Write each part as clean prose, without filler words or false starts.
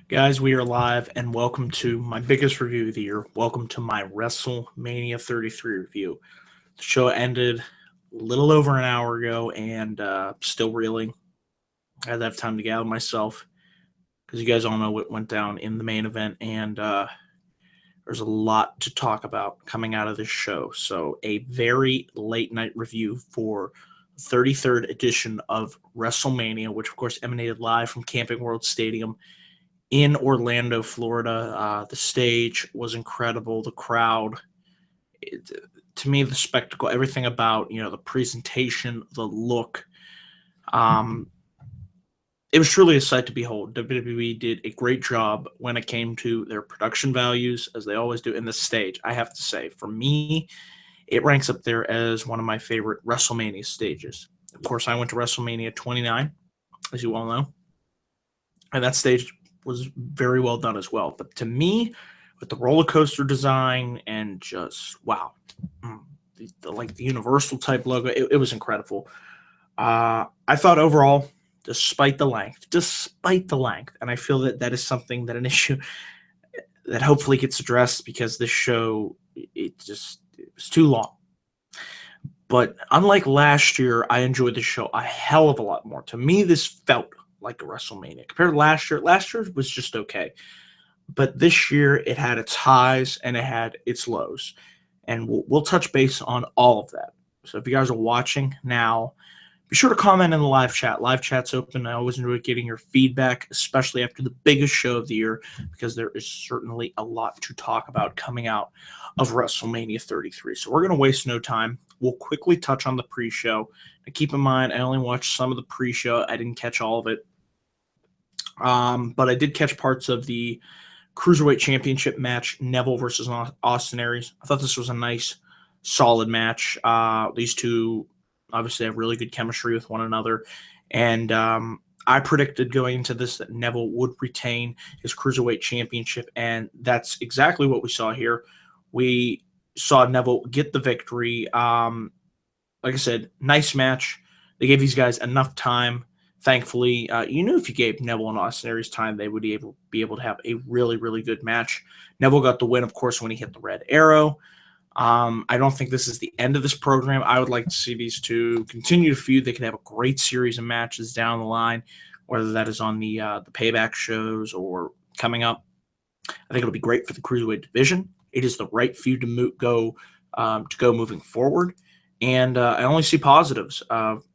Guys, we are live and welcome to my biggest review of the year. Welcome to my WrestleMania 33 review. The show ended a little over an hour ago and still reeling. I had to have time to gather myself because you guys all know what went down in the main event and there's a lot to talk about coming out of this show. So, a very late night review for the 33rd edition of WrestleMania, which of course emanated live from Camping World Stadium in Orlando, Florida. The stage was incredible. The crowd, it, to me, the spectacle, everything about the presentation, the look. Um, it was truly a sight to behold. WWE did a great job when it came to their production values, as they always do. In the stage, I have to say, for me, it ranks up there as one of my favorite WrestleMania stages. Of course, I went to WrestleMania 29, as you all know, and that stage was very well done as well. But to me, with the roller coaster design and just wow, the Universal type logo, it was incredible. I thought overall, despite the length, and I feel that that is something that an issue that hopefully gets addressed because this show it was too long. But unlike last year, I enjoyed the show a hell of a lot more. To me, this felt like a WrestleMania compared to last year. Last year was just okay, but this year it had its highs and it had its lows, and we'll touch base on all of that. So if you guys are watching now, be sure to comment in the live chat. Live chat's open. I always enjoy getting your feedback, especially after the biggest show of the year, because there is certainly a lot to talk about coming out of WrestleMania 33. So we're going to waste no time. We'll quickly touch on the pre-show. Now, keep in mind, I only watched some of the pre-show. I didn't catch all of it. But I did catch parts of the Cruiserweight Championship match, Neville versus Austin Aries. I thought this was a nice, solid match. These two obviously have really good chemistry with one another. And I predicted going into this that Neville would retain his Cruiserweight Championship, and that's exactly what we saw here. We saw Neville get the victory. Like I said, nice match. They gave these guys enough time. Thankfully, you knew if you gave Neville and Austin Aries time, they would be able to have a really, really good match. Neville got the win, of course, when he hit the red arrow. I don't think this is the end of this program. I would like to see these two continue to feud. They could have a great series of matches down the line, whether that is on the payback shows or coming up. I think it'll be great for the Cruiserweight division. It is the right feud to go moving forward, and I only see positives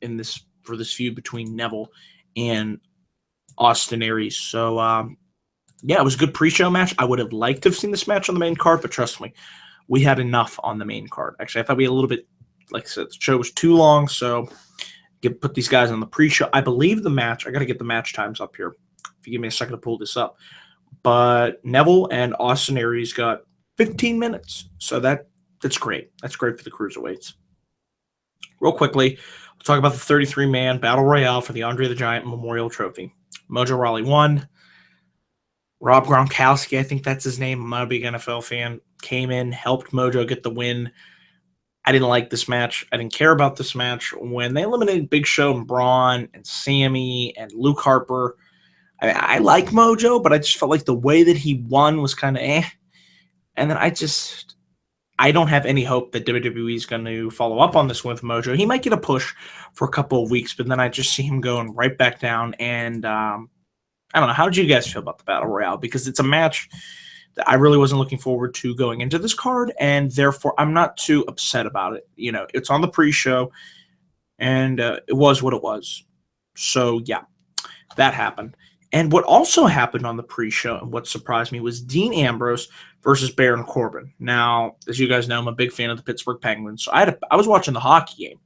in this for this feud between Neville and Austin Aries. So, yeah, it was a good pre-show match. I would have liked to have seen this match on the main card, but trust me, we had enough on the main card. Actually, I thought we had a little bit, like I said, the show was too long, so put these guys on the pre-show. I believe the match, I got to get the match times up here. If you give me a second to pull this up. But Neville and Austin Aries got 15 minutes, so that's great. That's great for the Cruiserweights. Real quickly, we'll talk about the 33-man Battle Royale for the Andre the Giant Memorial Trophy. Mojo Rawley won. Rob Gronkowski, I think that's his name. I'm not a big NFL fan. Came in, helped Mojo get the win. I didn't like this match. I didn't care about this match. When they eliminated Big Show and Braun and Sammy and Luke Harper, I like Mojo, but I just felt like the way that he won was kind of eh. And then I don't have any hope that WWE is going to follow up on this with Mojo. He might get a push for a couple of weeks, but then I just see him going right back down. And I don't know. How did you guys feel about the Battle Royale? Because it's a match that I really wasn't looking forward to going into this card, and therefore I'm not too upset about it. It's on the pre-show, and it was what it was. So, yeah, that happened. And what also happened on the pre-show and what surprised me was Dean Ambrose versus Baron Corbin. Now, as you guys know, I'm a big fan of the Pittsburgh Penguins, so I was watching the hockey game.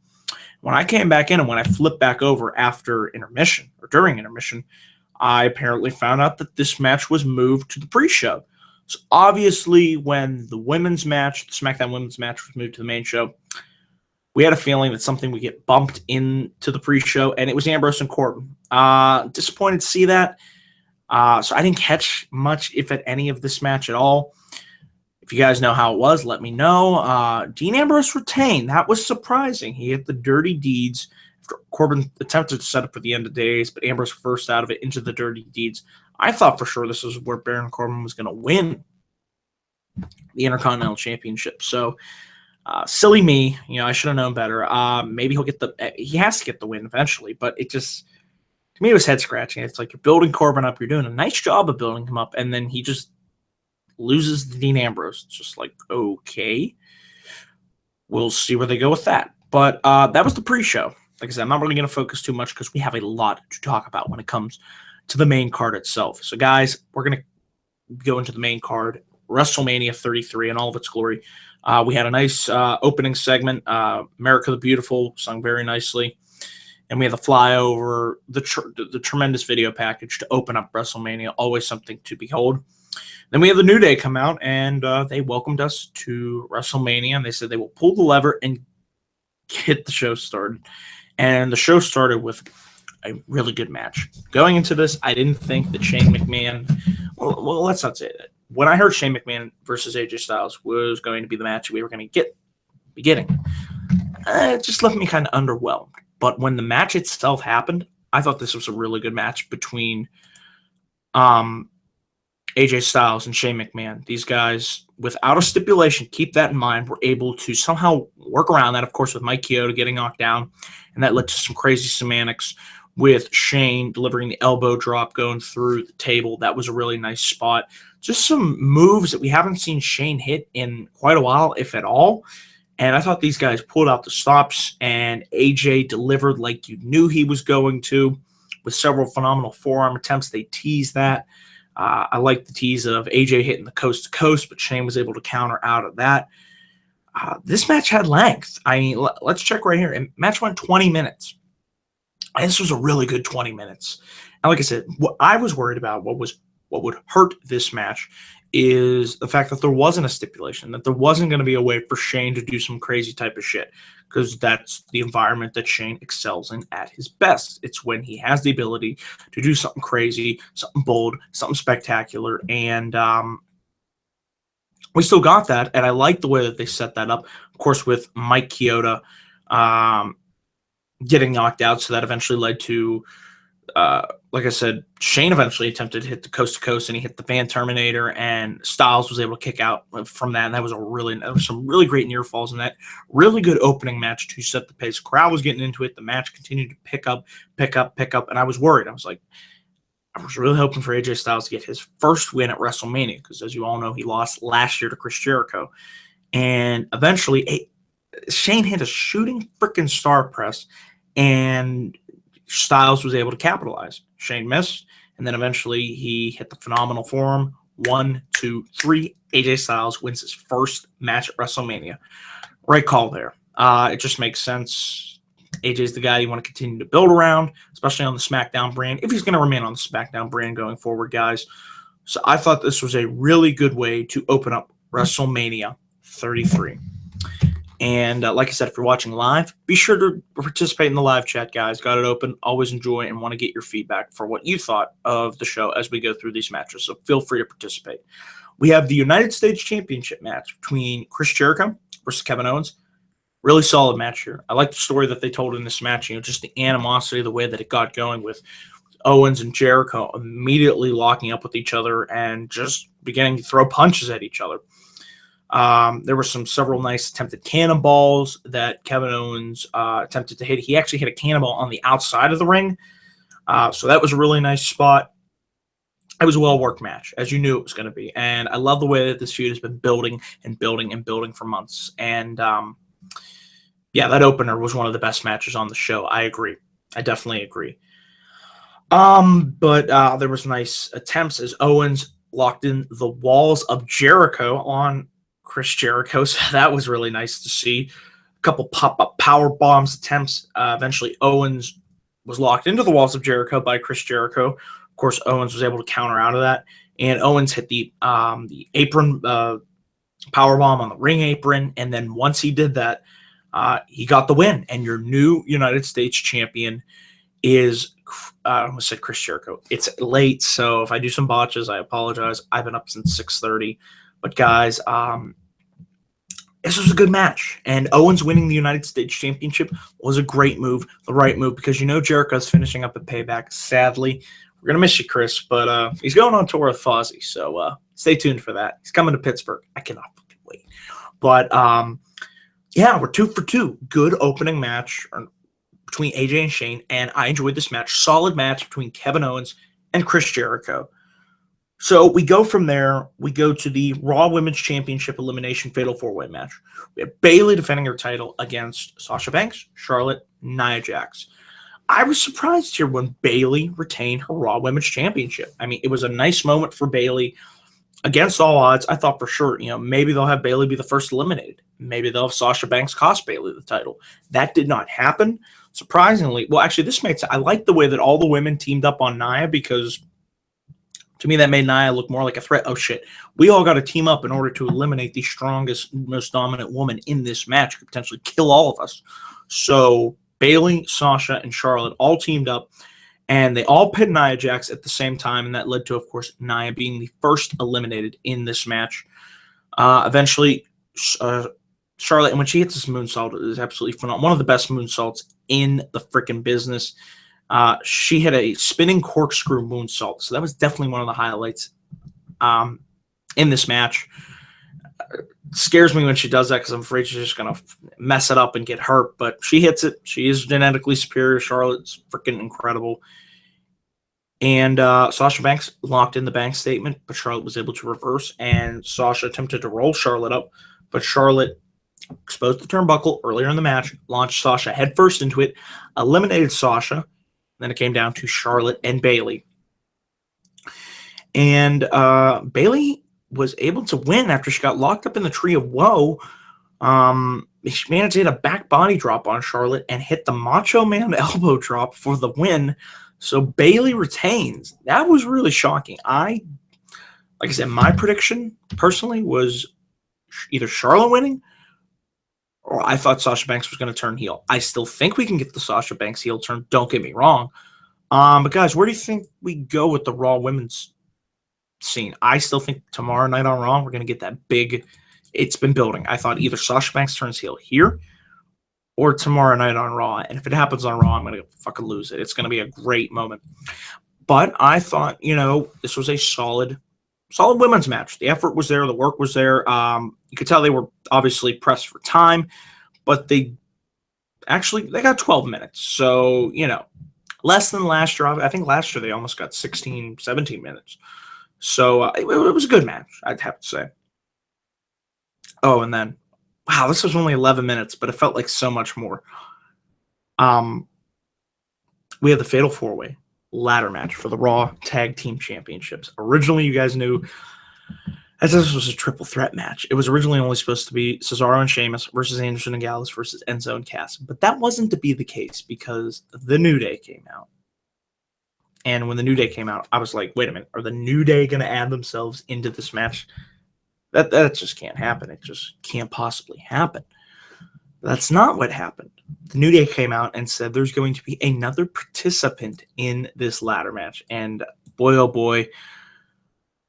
When I came back in and when I flipped back over after intermission or during intermission, I apparently found out that this match was moved to the pre-show. So obviously, when the women's match, the SmackDown women's match, was moved to the main show, we had a feeling that something would get bumped into the pre-show, and it was Ambrose and Corbin. Disappointed to see that. So I didn't catch much, if at any, of this match at all. If you guys know how it was, let me know. Dean Ambrose retained. That was surprising. He hit the dirty deeds Corbin attempted to set up for the end of days, but Ambrose first out of it into the dirty deeds. I thought for sure this was where Baron Corbin was going to win the Intercontinental Championship. So silly me, I should have known better. Maybe he has to get the win eventually, but it just, to me, it was head scratching. It's like you're building Corbin up, you're doing a nice job of building him up, and then he just loses to Dean Ambrose. It's just like, okay, we'll see where they go with that. But that was the pre-show. Like I said, I'm not really going to focus too much because we have a lot to talk about when it comes to the main card itself. So, guys, we're going to go into the main card, WrestleMania 33 in all of its glory. We had a nice opening segment. America the Beautiful sung very nicely. And we had the flyover, the tremendous video package to open up WrestleMania, always something to behold. Then we have the New Day come out, and they welcomed us to WrestleMania, and they said they will pull the lever and get the show started. And the show started with a really good match. Going into this, I didn't think that Shane McMahon, well, let's not say that. When I heard Shane McMahon versus AJ Styles was going to be the match we were going to be getting, it just left me kind of underwhelmed. But when the match itself happened, I thought this was a really good match between AJ Styles and Shane McMahon. These guys, without a stipulation, keep that in mind, were able to somehow work around that, of course, with Mike Chioda getting knocked down, and that led to some crazy semantics with Shane delivering the elbow drop going through the table. That was a really nice spot. Just some moves that we haven't seen Shane hit in quite a while, if at all. And I thought these guys pulled out the stops, and AJ delivered like you knew he was going to, with several phenomenal forearm attempts. They teased that. I like the tease of AJ hitting the coast to coast, but Shane was able to counter out of that. This match had length. I mean, let's check right here. Match went 20 minutes. And this was a really good 20 minutes. And like I said, what I was worried about, what would hurt this match, is the fact that there wasn't a stipulation, that there wasn't going to be a way for Shane to do some crazy type of shit, because that's the environment that Shane excels in at his best. It's when he has the ability to do something crazy, something bold, something spectacular, and we still got that, and I like the way that they set that up, of course, with Mike Chioda getting knocked out, so that eventually led to like I said, Shane eventually attempted to hit the coast to coast, and he hit the Van Terminator, and Styles was able to kick out from that. And there was some really great near falls in that. Really good opening match to set the pace. Crowd was getting into it. The match continued to pick up, and I was worried. I was really hoping for AJ Styles to get his first win at WrestleMania, because as you all know, he lost last year to Chris Jericho. And eventually, Shane hit a shooting freaking star press, and Styles was able to capitalize. Shane missed, and then eventually he hit the phenomenal forearm. 1, 2, 3. AJ Styles wins his first match at WrestleMania. Right call there. It just makes sense. AJ's the guy you want to continue to build around, especially on the SmackDown brand, if he's going to remain on the SmackDown brand going forward, guys. So I thought this was a really good way to open up WrestleMania 33. And like I said, if you're watching live, be sure to participate in the live chat, guys. Got it open. Always enjoy and want to get your feedback for what you thought of the show as we go through these matches. So feel free to participate. We have the United States Championship match between Chris Jericho versus Kevin Owens. Really solid match here. I like the story that they told in this match. Just the animosity, the way that it got going with Owens and Jericho immediately locking up with each other and just beginning to throw punches at each other. There were several nice attempted cannonballs that Kevin Owens attempted to hit. He actually hit a cannonball on the outside of the ring. So that was a really nice spot. It was a well-worked match, as you knew it was going to be. And I love the way that this feud has been building and building and building for months. And, yeah, that opener was one of the best matches on the show. I agree. I definitely agree. But there was nice attempts as Owens locked in the walls of Jericho on Chris Jericho, so that was really nice to see. A couple pop-up power bombs attempts. Eventually, Owens was locked into the walls of Jericho by Chris Jericho. Of course, Owens was able to counter out of that, and Owens hit the apron power bomb on the ring apron, and then once he did that, he got the win. And your new United States champion is I almost said Chris Jericho. It's late, so if I do some botches, I apologize. I've been up since 6:30. But guys, this was a good match, and Owens winning the United States Championship was a great move, the right move, because Jericho's finishing up at Payback. Sadly, we're gonna miss you, Chris, but he's going on tour with Fozzy, so stay tuned for that. He's coming to Pittsburgh. I cannot fucking wait. But yeah, we're 2 for 2. Good opening match between AJ and Shane, and I enjoyed this match. Solid match between Kevin Owens and Chris Jericho. So we go from there. We go to the Raw Women's Championship Elimination Fatal 4-Way match. We have Bayley defending her title against Sasha Banks, Charlotte, Nia Jax. I was surprised here when Bayley retained her Raw Women's Championship. I mean, it was a nice moment for Bayley. Against all odds, I thought for sure, maybe they'll have Bayley be the first eliminated. Maybe they'll have Sasha Banks cost Bayley the title. That did not happen. Surprisingly, well, actually, this makes I like the way that all the women teamed up on Nia, because to me, that made Nia look more like a threat. Oh, shit. We all got to team up in order to eliminate the strongest, most dominant woman in this match. Could potentially kill all of us. So Bayley, Sasha, and Charlotte all teamed up, and they all pinned Nia Jax at the same time, and that led to, of course, Nia being the first eliminated in this match. Eventually, Charlotte, and when she hits this moonsault, it is absolutely phenomenal. One of the best moonsaults in the freaking business. She had a spinning corkscrew moonsault, so that was definitely one of the highlights in this match. Scares me when she does that, because I'm afraid she's just going to mess it up and get hurt, but she hits it. She is genetically superior. Charlotte's freaking incredible. And Sasha Banks locked in the bank statement, but Charlotte was able to reverse, and Sasha attempted to roll Charlotte up, but Charlotte exposed the turnbuckle earlier in the match, launched Sasha headfirst into it, eliminated Sasha. Then it came down to Charlotte and Bayley. And Bayley was able to win after she got locked up in the Tree of Woe. She managed to hit a back body drop on Charlotte and hit the Macho Man elbow drop for the win. So Bayley retains. That was really shocking. Like I said, my prediction personally was either Charlotte winning, or I thought Sasha Banks was going to turn heel. I still think we can get the Sasha Banks heel turn. Don't get me wrong. But guys, where do you think we go with the Raw Women's scene? I still think tomorrow night on Raw, we're going to get that big. It's been building. I thought either Sasha Banks turns heel here or tomorrow night on Raw. And if it happens on Raw, I'm going to fucking lose it. It's going to be a great moment. But I thought, this was a solid women's match. The effort was there. The work was there. You could tell they were obviously pressed for time, but they got 12 minutes. So, less than last year. I think last year they almost got 16, 17 minutes. So it was a good match, I'd have to say. Oh, and then, wow, this was only 11 minutes, but it felt like so much more. We had the Fatal 4-Way ladder match for the Raw Tag Team Championships. Originally, you guys knew as this was a triple threat match. It was originally only supposed to be Cesaro and Sheamus versus Anderson and Gallows versus Enzo and Cass. But that wasn't to be the case, because the New Day came out. And when the New Day came out, I was like, wait a minute, are the New Day going to add themselves into this match? That just can't happen. It just can't possibly happen. That's not what happened. The New Day came out and said there's going to be another participant in this ladder match. And boy, oh boy,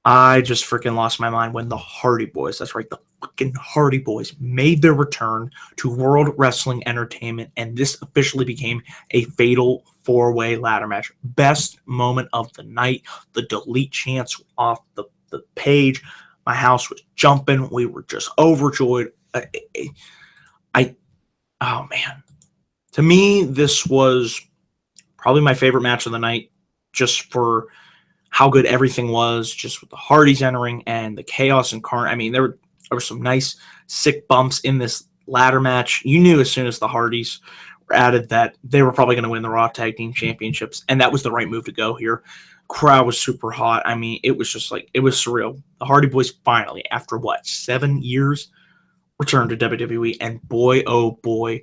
I just freaking lost my mind when the Hardy Boys, that's right, the fucking Hardy Boys, made their return to World Wrestling Entertainment, and this officially became a Fatal 4-Way ladder match. Best moment of the night. The delete chants off the page. My house was jumping. We were just overjoyed. Oh man. To me, this was probably my favorite match of the night, just for how good everything was, just with the Hardys entering and the chaos and carnage. I mean, there were some nice, sick bumps in this ladder match. You knew as soon as the Hardys were added that they were probably going to win the Raw Tag Team Championships, and that was the right move to go here. Crowd was super hot. I mean, it was just like, it was surreal. The Hardy Boys finally, after 7 years, returned to WWE, and boy, oh boy,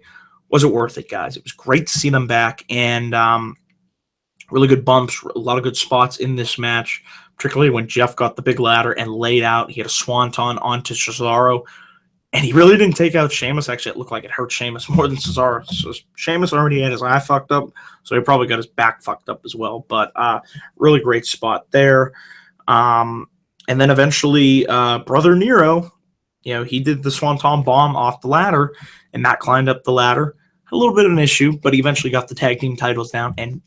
was it worth it, guys. It was great to see them back, and really good bumps, a lot of good spots in this match, particularly when Jeff got the big ladder and laid out. He had a swanton onto Cesaro, and he really didn't take out Sheamus. Actually, it looked like it hurt Sheamus more than Cesaro. So Sheamus already had his eye fucked up, so he probably got his back fucked up as well. But really great spot there. And then eventually, Brother Nero he did the Swanton Bomb off the ladder, and Matt climbed up the ladder. A little bit of an issue, but he eventually got the tag team titles down, and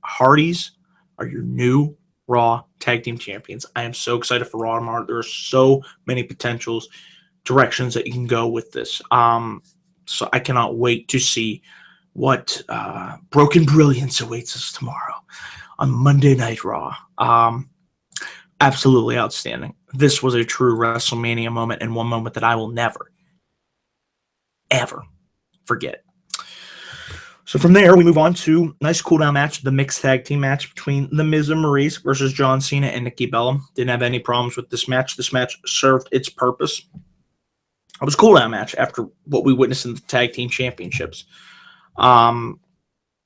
Hardys are your new Raw tag team champions. I am so excited for Raw tomorrow. There are so many potentials, directions that you can go with this. So I cannot wait to see what broken brilliance awaits us tomorrow on Monday Night Raw. Absolutely outstanding. This was a true WrestleMania moment, and one moment that I will never, ever forget. So from there, we move on to a nice cool-down match, the mixed tag team match between The Miz and Maurice versus John Cena and Nikki Bella. Didn't have any problems with this match. This match served its purpose. It was a cool-down match after what we witnessed in the tag team championships.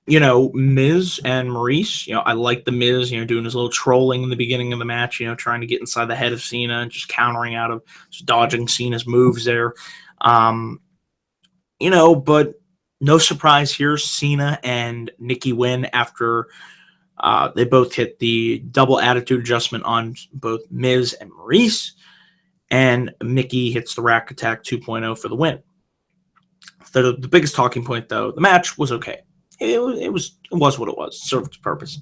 Miz and Maurice, I like the Miz, doing his little trolling in the beginning of the match, trying to get inside the head of Cena and just countering out of, just dodging Cena's moves there. But no surprise here, Cena and Nikki win after they both hit the double attitude adjustment on both Miz and Maurice, and Nikki hits the Rack Attack 2.0 for the win. The biggest talking point, though, the match was okay. It was what it was, served its purpose.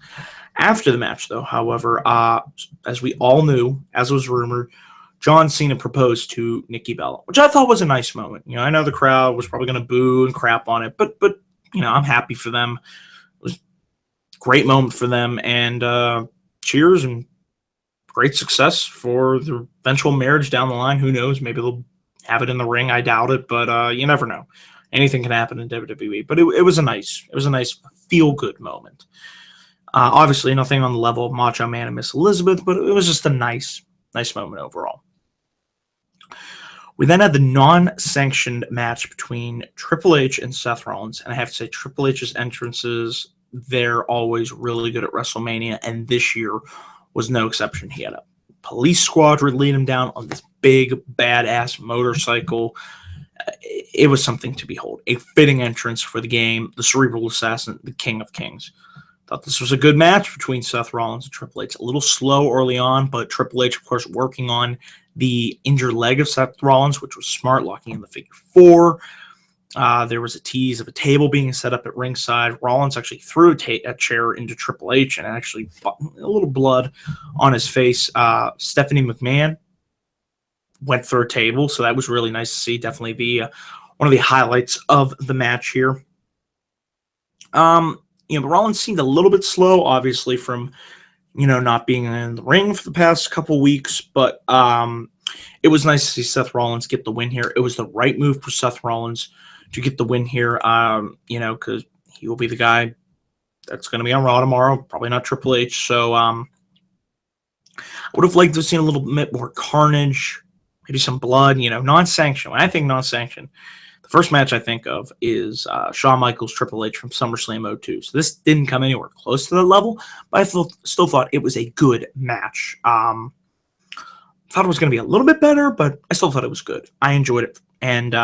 After the match, though, however, as we all knew, as was rumored, John Cena proposed to Nikki Bella, which I thought was a nice moment. I know the crowd was probably going to boo and crap on it, but I'm happy for them. It was a great moment for them, and cheers and great success for the eventual marriage down the line. Who knows? Maybe they'll have it in the ring. I doubt it, but you never know. Anything can happen in WWE. But it was a nice feel-good moment. Obviously, nothing on the level of Macho Man and Miss Elizabeth, but it was just a nice moment overall. We then had the non-sanctioned match between Triple H and Seth Rollins. And I have to say, Triple H's entrances, they're always really good at WrestleMania, and this year was no exception. He had a police squadron lead him down on this big, badass motorcycle. It was something to behold. A fitting entrance for the game, the Cerebral Assassin, the King of Kings. Thought this was a good match between Seth Rollins and Triple H. A little slow early on, but Triple H, of course, working on the injured leg of Seth Rollins, which was smart, locking in the figure four. There was a tease of a table being set up at ringside. Rollins actually threw a chair into Triple H and actually a little blood on his face. Stephanie McMahon went through a table, so that was really nice to see. Definitely one of the highlights of the match here. The Rollins seemed a little bit slow, obviously, from not being in the ring for the past couple weeks, but it was nice to see Seth Rollins get the win here. It was the right move for Seth Rollins to get the win here, because he will be the guy that's going to be on Raw tomorrow, probably not Triple H. So I would have liked to have seen a little bit more carnage, maybe some blood, non-sanctioned. When I think non-sanctioned, the first match I think of is Shawn Michaels Triple H from SummerSlam 02. So this didn't come anywhere close to that level, but I still thought it was a good match. Thought it was going to be a little bit better, but I still thought it was good. I enjoyed it. And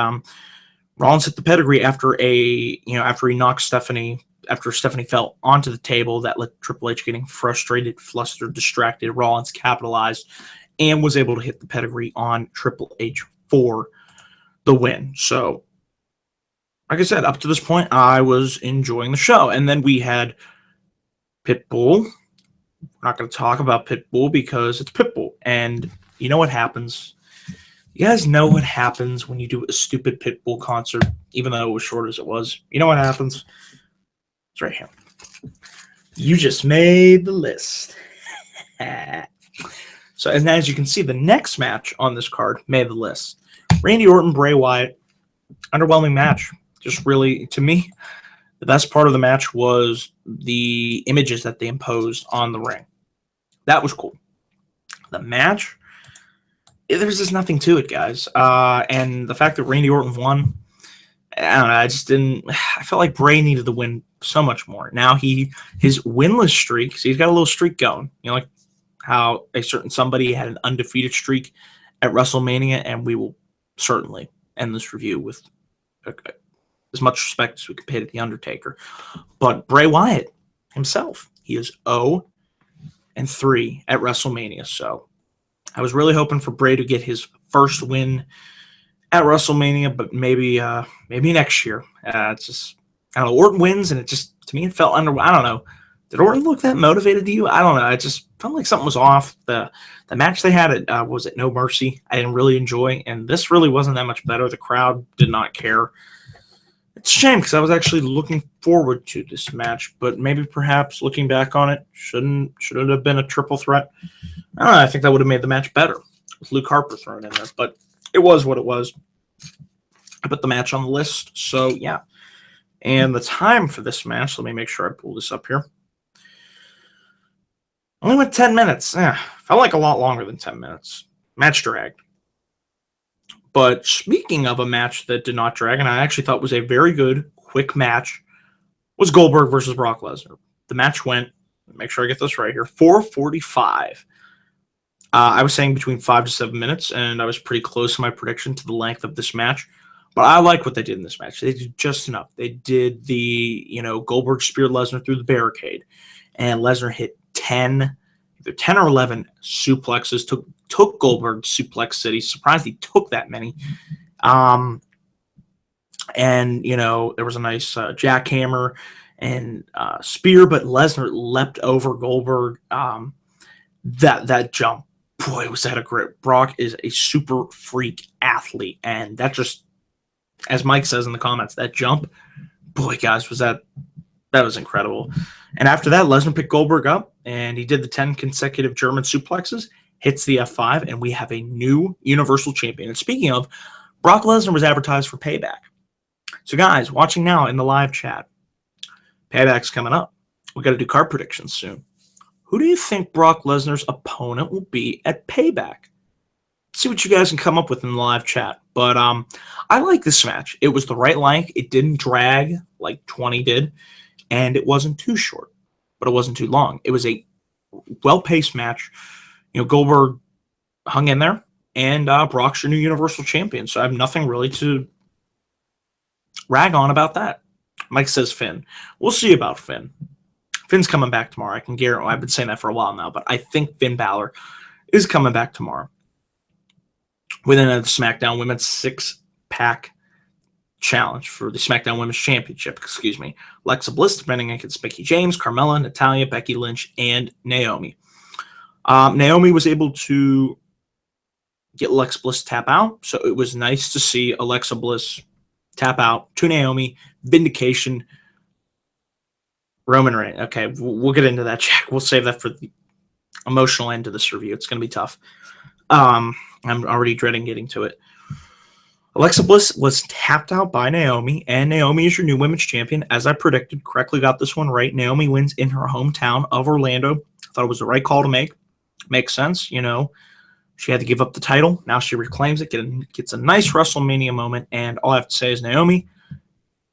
Rollins hit the pedigree after he knocked Stephanie, after Stephanie fell onto the table. That led Triple H getting frustrated, flustered, distracted. Rollins capitalized and was able to hit the pedigree on Triple H for the win. So, like I said, up to this point, I was enjoying the show. And then we had Pitbull. We're not going to talk about Pitbull because it's Pitbull. And you know what happens? You guys know what happens when you do a stupid Pitbull concert, even though it was short as it was. You know what happens? It's right here. You just made the list. So, and as you can see, the next match on this card made the list. Randy Orton, Bray Wyatt. Underwhelming match. Just really, to me, the best part of the match was the images that they imposed on the ring. That was cool. The match, there's just nothing to it, guys. And the fact that Randy Orton won, I don't know, I felt like Bray needed the win so much more. Now his winless streak, so he's got a little streak going. Like how a certain somebody had an undefeated streak at WrestleMania, and we will certainly end this review with as much respect as we could pay to The Undertaker. But Bray Wyatt himself, he is 0-3 at WrestleMania. So I was really hoping for Bray to get his first win at WrestleMania, but maybe next year. It's just, I don't know. Orton wins, and it just, to me, it felt under. I don't know. Did Orton look that motivated to you? I don't know. It just felt like something was off. The match they had at was it No Mercy? I didn't really enjoy, and this really wasn't that much better. The crowd did not care. It's a shame because I was actually looking forward to this match, but maybe perhaps looking back on it, should it have been a triple threat? I don't know. I think that would have made the match better with Luke Harper thrown in there, but it was what it was. I put the match on the list, so yeah. And the time for this match, let me make sure I pull this up here. Only went 10 minutes. Felt like a lot longer than 10 minutes. Match dragged. But speaking of a match that did not drag, and I actually thought was a very good, quick match, was Goldberg versus Brock Lesnar. The match went, make sure I get this right here, 4:45. I was saying between 5 to 7 minutes, and I was pretty close to my prediction to the length of this match. But I like what they did in this match. They did just enough. They did the, Goldberg speared Lesnar through the barricade, and Lesnar hit either 10 or 11 suplexes, took Goldberg to Suplex City. Surprised he took that many. And, there was a nice jackhammer and spear, but Lesnar leapt over Goldberg. That jump, boy, was that a grip. Brock is a super freak athlete, and that just, as Mike says in the comments, that jump, boy, guys, that was incredible. And after that, Lesnar picked Goldberg up, and he did the 10 consecutive German suplexes, hits the F5, and we have a new Universal Champion. And speaking of, Brock Lesnar was advertised for Payback. So guys, watching now in the live chat, Payback's coming up. We got to do card predictions soon. Who do you think Brock Lesnar's opponent will be at Payback? See what you guys can come up with in the live chat. But I like this match. It was the right length. It didn't drag like 20 did. And it wasn't too short, but it wasn't too long. It was a well-paced match. Goldberg hung in there, and Brock's your new Universal Champion. So I have nothing really to rag on about that. Mike says Finn. We'll see about Finn. Finn's coming back tomorrow. I can guarantee. I've been saying that for a while now, but I think Finn Balor is coming back tomorrow. Within a SmackDown Women's 6-pack challenge for the SmackDown Women's Championship, Alexa Bliss defending against Mickie James, Carmella, Natalya, Becky Lynch, and Naomi. Naomi was able to get Alexa Bliss tap out, so it was nice to see Alexa Bliss tap out to Naomi. Vindication. Roman Reigns. Okay, we'll get into that, Jack. We'll save that for the emotional end of this review. It's going to be tough. I'm already dreading getting to it. Alexa Bliss was tapped out by Naomi, and Naomi is your new women's champion. As I predicted, correctly got this one right. Naomi wins in her hometown of Orlando. I thought it was the right call to make. Makes sense, She had to give up the title. Now she reclaims it, gets a nice WrestleMania moment, and all I have to say is, Naomi,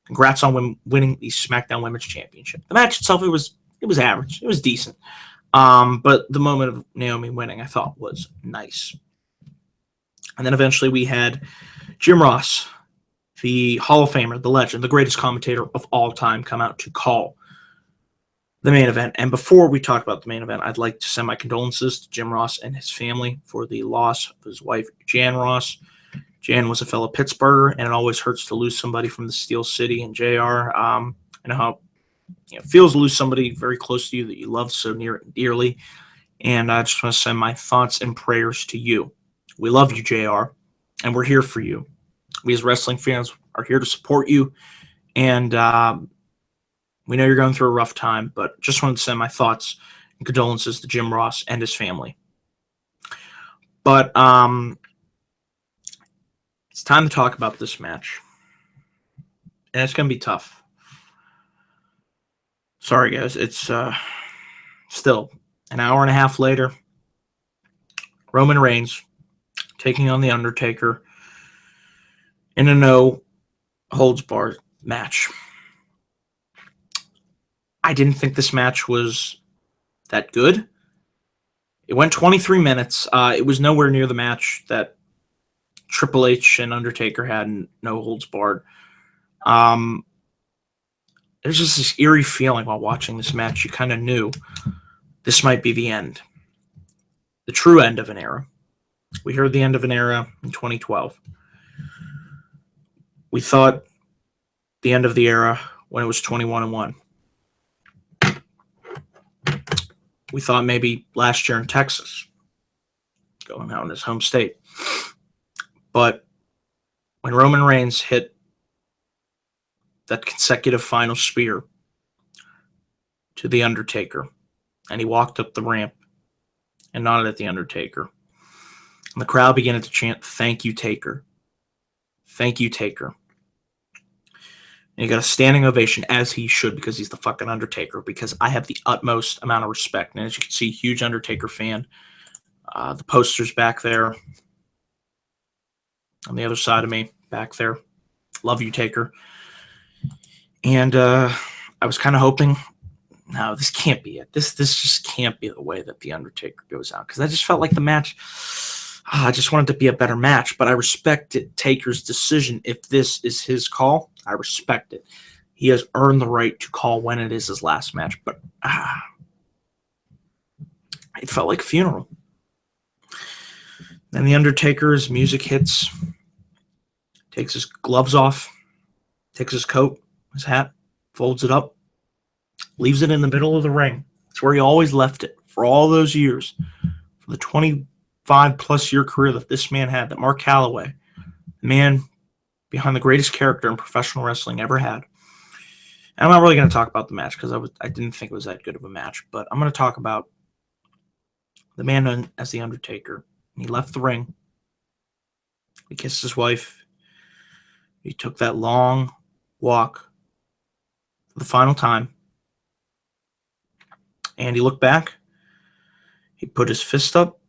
congrats on winning the SmackDown Women's Championship. The match itself, it was average. It was decent. But the moment of Naomi winning, I thought, was nice. And then eventually we had Jim Ross, the Hall of Famer, the legend, the greatest commentator of all time, come out to call the main event. And before we talk about the main event, I'd like to send my condolences to Jim Ross and his family for the loss of his wife, Jan Ross. Jan was a fellow Pittsburgher, and it always hurts to lose somebody from the Steel City. And JR, I know how it feels to lose somebody very close to you that you love so near and dearly. And I just want to send my thoughts and prayers to you. We love you, JR, and we're here for you. We as wrestling fans are here to support you, and we know you're going through a rough time, but just wanted to send my thoughts and condolences to Jim Ross and his family. But it's time to talk about this match, and it's going to be tough. Sorry, guys. It's still an hour and a half later. Roman Reigns taking on The Undertaker in a no-holds-barred match. I didn't think this match was that good. It went 23 minutes. It was nowhere near the match that Triple H and Undertaker had in no holds barred. There's just this eerie feeling while watching this match. You kind of knew this might be the end. The true end of an era. We heard the end of an era in 2012. We thought the end of the era when it was 21-1. We thought maybe last year in Texas, going out in his home state. But when Roman Reigns hit that consecutive final spear to The Undertaker, and he walked up the ramp and nodded at The Undertaker, and the crowd began to chant, "Thank you, Taker. Thank you, Taker." And he got a standing ovation, as he should, because he's the fucking Undertaker, because I have the utmost amount of respect. And as you can see, huge Undertaker fan. The poster's back there on the other side of me, back there. Love you, Taker. And I was kind of hoping, no, this can't be it. This just can't be the way that The Undertaker goes out, because I just felt like the match, I just wanted to be a better match. But I respect Taker's decision. If this is his call, I respect it. He has earned the right to call when it is his last match. But it felt like a funeral. Then The Undertaker's music hits, takes his gloves off, takes his coat, his hat, folds it up, leaves it in the middle of the ring. It's where he always left it for all those years, for the 25-plus year career that this man had, that Mark Calloway, the man behind the greatest character in professional wrestling ever had. And I'm not really going to talk about the match because I didn't think it was that good of a match, but I'm going to talk about the man known as The Undertaker. He left the ring. He kissed his wife. He took that long walk for the final time. And he looked back. He put his fist up,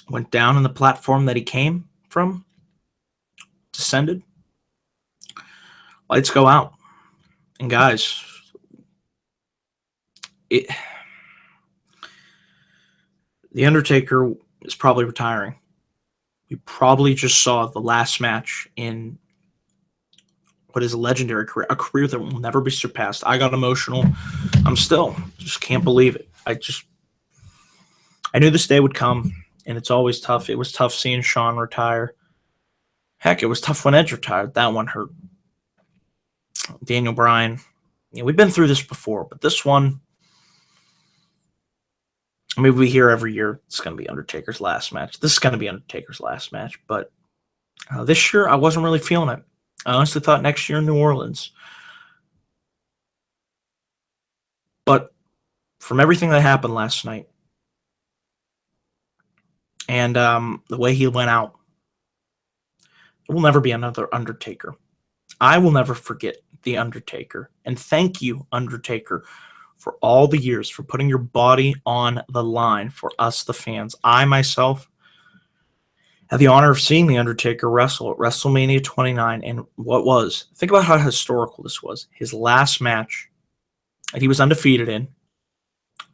went down on the platform that he came from, descended. Lights go out. And guys, The Undertaker is probably retiring. We probably just saw the last match in what is a legendary career, a career that will never be surpassed. I got emotional. I'm still just can't believe it. I knew this day would come, and it's always tough. It was tough seeing Shawn retire. Heck, it was tough when Edge retired. That one hurt. Daniel Bryan. We've been through this before, but this one, I mean, we hear every year it's going to be Undertaker's last match. This is going to be Undertaker's last match, but this year I wasn't really feeling it. I honestly thought next year in New Orleans. But from everything that happened last night and the way he went out, it will never be another Undertaker. I will never forget The Undertaker. And thank you, Undertaker, for all the years, for putting your body on the line for us, the fans. I, myself, had the honor of seeing The Undertaker wrestle at WrestleMania 29. And think about how historical this was. His last match that he was undefeated in,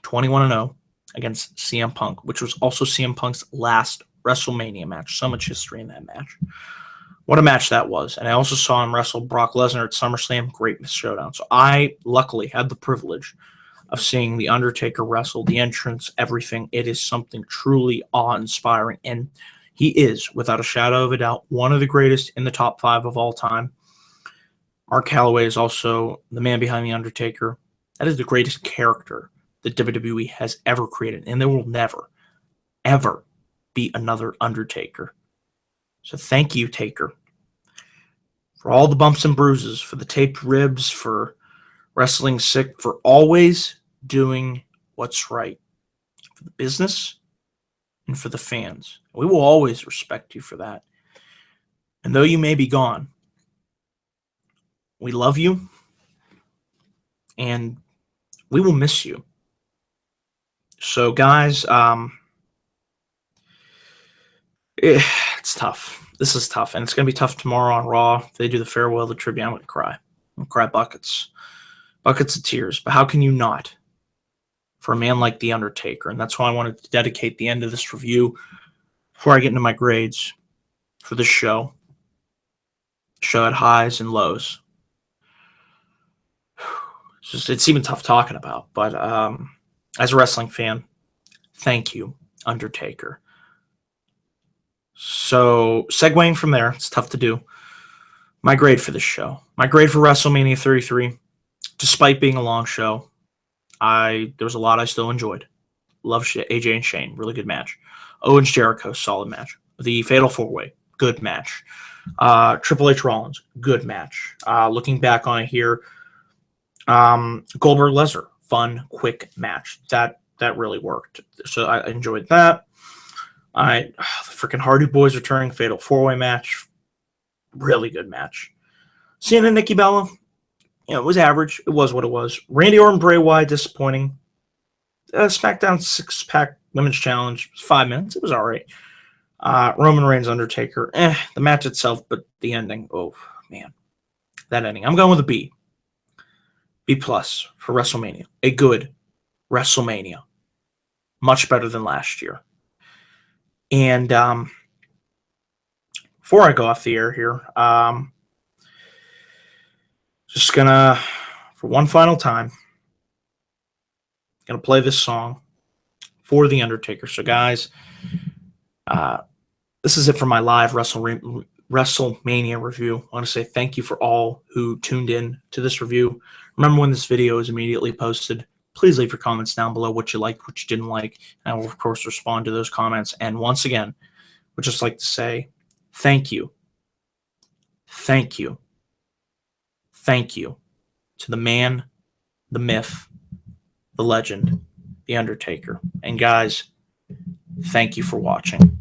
21-0, against CM Punk, which was also CM Punk's last WrestleMania match. So much history in that match. What a match that was. And I also saw him wrestle Brock Lesnar at SummerSlam. Great showdown. So I, luckily, had the privilege of seeing The Undertaker wrestle, the entrance, everything. It is something truly awe-inspiring. And he is, without a shadow of a doubt, one of the greatest in the top 5 of all time. Mark Calloway is also the man behind The Undertaker. That is the greatest character that WWE has ever created. And there will never, ever be another Undertaker. So thank you, Taker, for all the bumps and bruises, for the taped ribs, for wrestling sick, for always doing what's right for the business and for the fans. We will always respect you for that. And though you may be gone, we love you and we will miss you. So, guys, it's tough. This is tough, and it's going to be tough tomorrow on Raw. If they do the farewell, the tribute, I'm going to cry. I'm going to cry buckets of tears. But how can you not for a man like The Undertaker? And that's why I wanted to dedicate the end of this review before I get into my grades for this show. Show had highs and lows. It's even tough talking about. But as a wrestling fan, thank you, Undertaker. So, segueing from there, it's tough to do. My grade for this show. My grade for WrestleMania 33, despite being a long show, there was a lot I still enjoyed. Love AJ and Shane, really good match. Owens Jericho, solid match. The Fatal 4-Way, good match. Triple H Rollins, good match. Looking back on it here, Goldberg Lesnar, fun, quick match. That really worked. So I enjoyed that. The freaking Hardy Boys returning, Fatal 4-Way match, really good match. Cena and Nikki Bella, it was average. It was what it was. Randy Orton, Bray Wyatt, disappointing. SmackDown 6-pack Women's Challenge, 5 minutes. It was all right. Roman Reigns, Undertaker, the match itself, but the ending, oh, man. That ending. I'm going with a B. B+ for WrestleMania. A good WrestleMania. Much better than last year. And before I go off the air here, just gonna, for one final time, gonna play this song for The Undertaker. So, guys, this is it for my live WrestleMania review. I want to say thank you for all who tuned in to this review. Remember, when this video is immediately posted, please leave your comments down below, what you liked, what you didn't like. And I will, of course, respond to those comments. And once again, I would just like to say thank you. Thank you. Thank you to the man, the myth, the legend, The Undertaker. And guys, thank you for watching.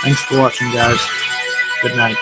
Thanks for watching, guys. Good night.